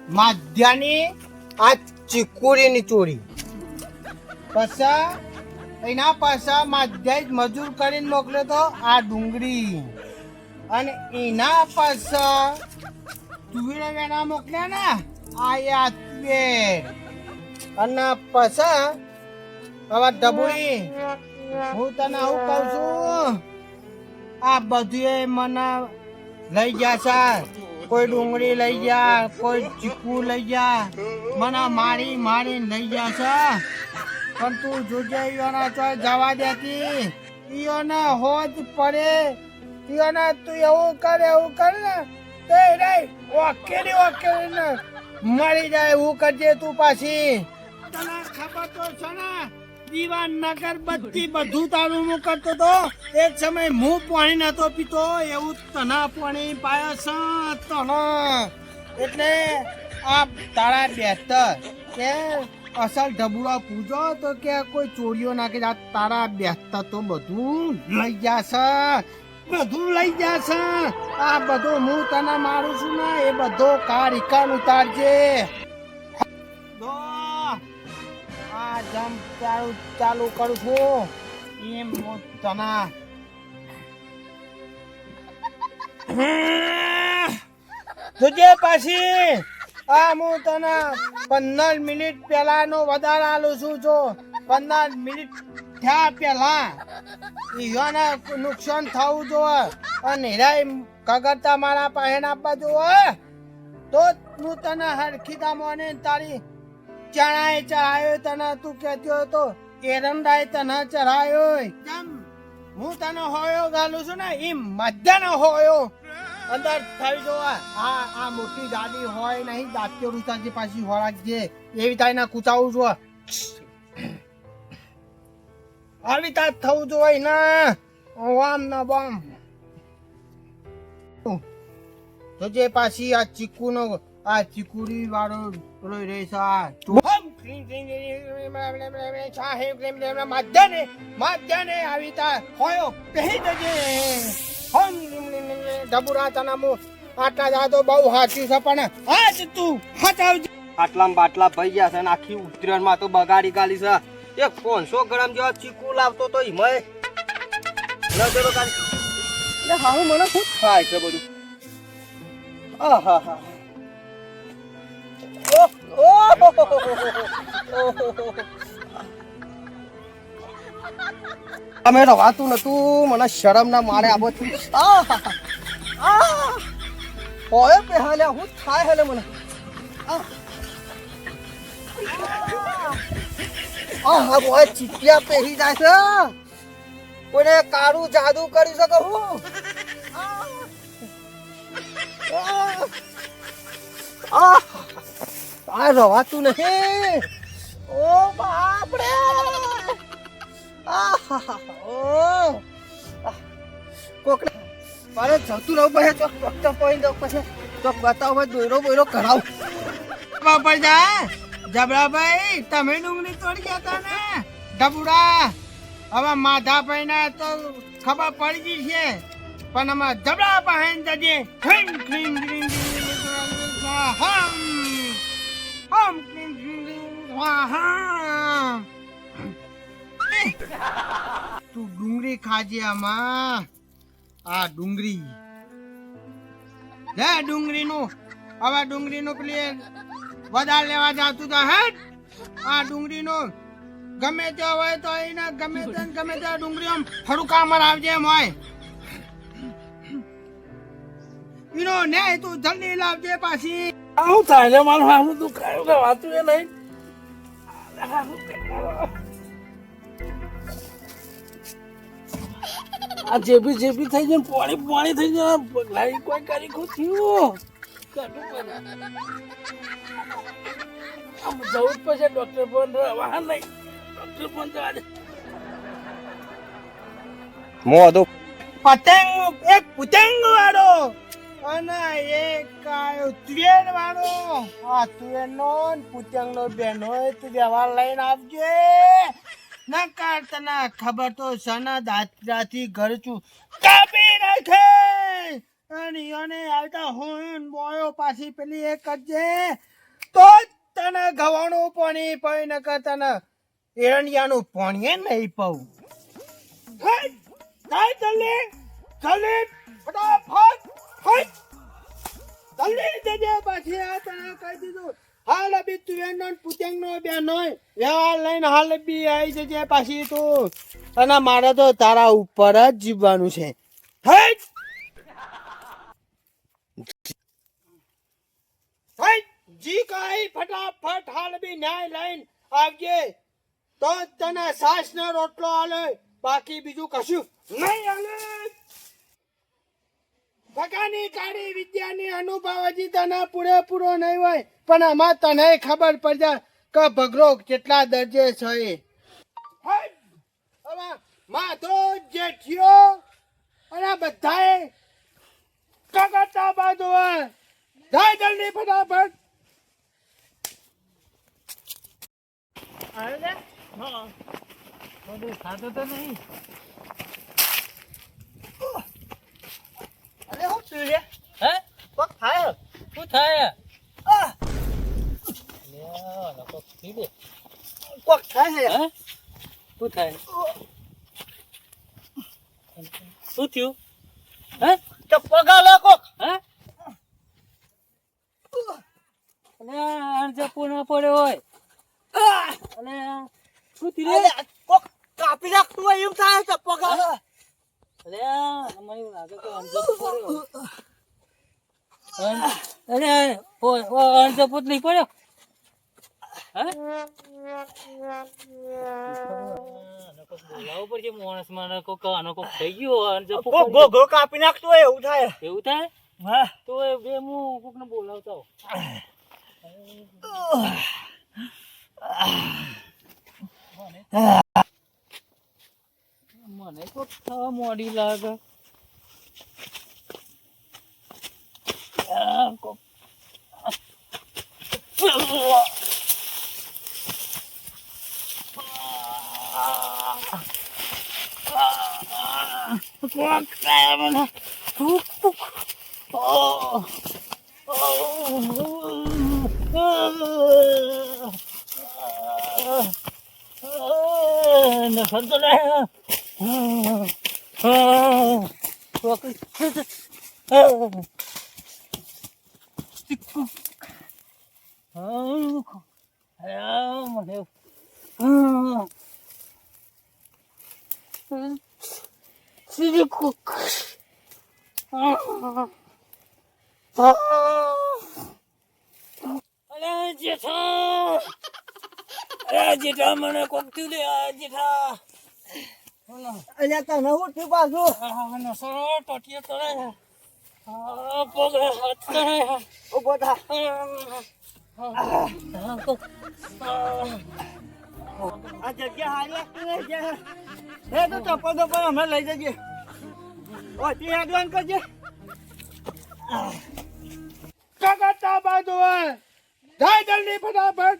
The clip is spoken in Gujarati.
માધ્યાની આ ચીકુરીની ચોરી પછી એના પાછા માધ્યા જ મજૂર કરીને મોકલ્યો તો આ ડુંગળી અને એના પાછા તુવેર વેણા મોકલ્યા ને આ તુવેર અને પાછા હવે ડબુડી હું તને શું કહું છું આ બધું મને લઈ ગયા છે કોઈ ડુંગળી લઈ ગયા કોઈ ચીકુ લઈ ગયા મને મારી લઈ ગયા છે પણ તું જોજે ઈયોના તો જવા દેતી ઈયોને હોજ પડે ઈયોને તું એવું કર ને તે રે ઓકે ને મરી જાય એવું કરજે તું પાછી તને ખબર તો છે ને દીવાનગર બધી બધું તારું હું કરતો તો એક સમય હું પાણી નતો પીતો એવું તને પાણી પાયો છે તને એટલે આ તારા બેસ્તર કે અસલ ઢબુડા પૂજો તો કે કોઈ ચોરીઓ નાખે આ તારા બેસ્તર તો બધું લઈ જશે બધું લઈ જશે આ બધું હું તને મારું છું ને એ બધો કારિકાન ઉતારજે આ જમ ચાલુ કરું છું એમ તના જોજે પાછી આ હું તને 15 મિનિટ પહેલાનો વધારે આલું છું જો 15 મિનિટ થયા પહેલા ઈયોને નુકસાન થવું જોઈએ અને હિરાય કગરતા મારા પાસે આપવા જોઈએ તો હું તને હરખી દામોને તારી ચણાએ ચઢાયો તને તું કહેતો હતો એરંડાએ તને ચઢાયો જેમ હું તને હોયો ગાલું છું ને એમ મધ્યનો હોયો અંદર થઈ જો આ મોટી ગાડી હોય નહીં દાંત્યો રૂતાજી પાછી હોળાકજે એવી તારીના કૂચાવું જો આવી તાર થવું જોઈએ ને વામ ના બમ તો જે પાછી આ ચીકુનો આ ચીકુરી વાળો રોઈ રહી છે માધ્યાને આવી તા હોયો પહેરી દેજે ડબુરા તને મો આટલા જાતો બહુ હાચી છે પણ આજ તું હટાવજે આટલામાં બાટલા ભઈ ગયા છે અને આખી ઉત્તરાયણમાં તો બગાડી ગાલી છે એક 500 ગ્રામ જેવા ચીકુ લાવતો તો હિમય નજરો કાઢી એટલે હા મને ખૂબ થાય છે બધું આહા અમે રવાતું નતું મને શરમ ના મારે આ બધું હોય પહેલે હું થાય હેલે મને હા બોય ચીટિયા પહેરી જાય છે કોઈને કારું જાદુ કરી શકો હું આ રવાતું નહીં ઓ બાપ રે કોક મારે જતું રહું પછી ચોક ડોક્ટર પોઈન્ટ દઉં પછી ચોક બતાવો દોયરો બોયરો કરાવ બાપા જા જબરાભાઈ તમે ડુંગળી તોડી ગયા હતા ને ડબુડા હવે માધા ભાઈ ના તો ખબર પડી ગઈ છે પણ અમે જબરા પાસે જજે હમ ક્રીમ ગ્રીન હમ હમ ક્રીમ ગ્રીન હા તું ડુંગળી ખાજે આમાં આ ડુંગળી લે ડુંગળીનું હવે ડુંગળીનું પેલી વધારે લેવા જાતું તો હેડ આ ડુંગળીનું ગમે તે હોય તો એને ગમે તે ડુંગળી આમ ફડુકા મરાવજે એમ હોય ઈનો ને તું જલ્દી લાવજે પાછી આવું થાય છે મારું હારું તું કાયું કે વાતું એ નહીં આ જેબી થઈ જાય પાણી થઈ જાય પગલાઈ કોઈ કરી કો થયું આમ જવું જ પછી ડોક્ટર પણ વાહન નહીં ડોક્ટર પણ જવા દે મોદો પતંગ એક પતંગ વાળો અને એક તુવેર વાળો આ તુવેર નો પતંગ નો બેનો તું વ્યવહાર લઈને આપજે ના કાઢતા ખબર તો સના દાંતરાથી ઘર છું કાપી નાખે અને એને આવતા હું બોયો પાછી પેલી એ કરજે તો જ તને ગવાનું પાણી પડી નકર તને એરંડિયાનું પાણી નહીં પાઉં. હટ! જાય જલ્દી જલ્દી ફટાફટ હટ! જલ્દી જજે પાછી આ તને કહી દીધું. હાલ બી તું એનો પુતંગનો બેન હોય વ્યવહાર લઈને હાલ બી આવી જજે પાછી તું. અને મારે તો તારા ઉપર જ જીવવાનું છે. હટ! હટ! જી કાઈ ફટાફટ હાલ બી ન્યાય લઈને આવજે તો જ તને સાસ નો રોટલો હાલે, બાકી બીજું કશું નહીં હાલે. ભગાની કાળી વિદ્યાની અનુભવ હજી તને પૂરેપૂરો નહીં હોય, પણ આમાં તને ખબર પડી જાય કે ભગરો કેટલા દરજે છે. હટ! હવે માધો જેઠિયો અને બધાએ કગતા બાજુ જાય જલ્દી ફટાફટ. અરે હા બધું ખાતો તો નહીં. અરે હું છું રે હે કોક થાય શું થાય? આહ! કોક થઈ દે. કોક થાય હે શું થાય? શું થયું? હે તો પગાલે કોક. હે અને અણજપો ના પડ્યો હોય. અને શું થયું રે? કોક કાપી નાખતું હોય એમ થાય તો પગાલે. અરે મને એવું લાગે કે અણજપો પડ્યો. અરે અણજપો જ નહીં પડ્યો. હે બોલાવવું પડશે માણસ મને કોક આનો કોક થઈ ગયો અણજપો કોક ગોગો કાપી નાખતું હોય એવું થાય. એવું થાય હા તો એ બે હું કોક ને બોલાવતા મને કોક થવા મોડી લાગે. કોક કોક થાય મને. જેઠા જેઠા મને કોક થયું લે જેઠા. અહીંયા તને હું થયું પાછું? નસરો ટોટીએ તળે પગ હાથ તળે ઉભો થા. આ જગ્યા હારી લાગતી નહીં જ્યાં. હે તો ચપ્પલ તો પણ અમે લઈ જજે. ઓય તી એડવાન્સ કરજે. કગતા બાજુ જાય જલ્દી ફટાફટ.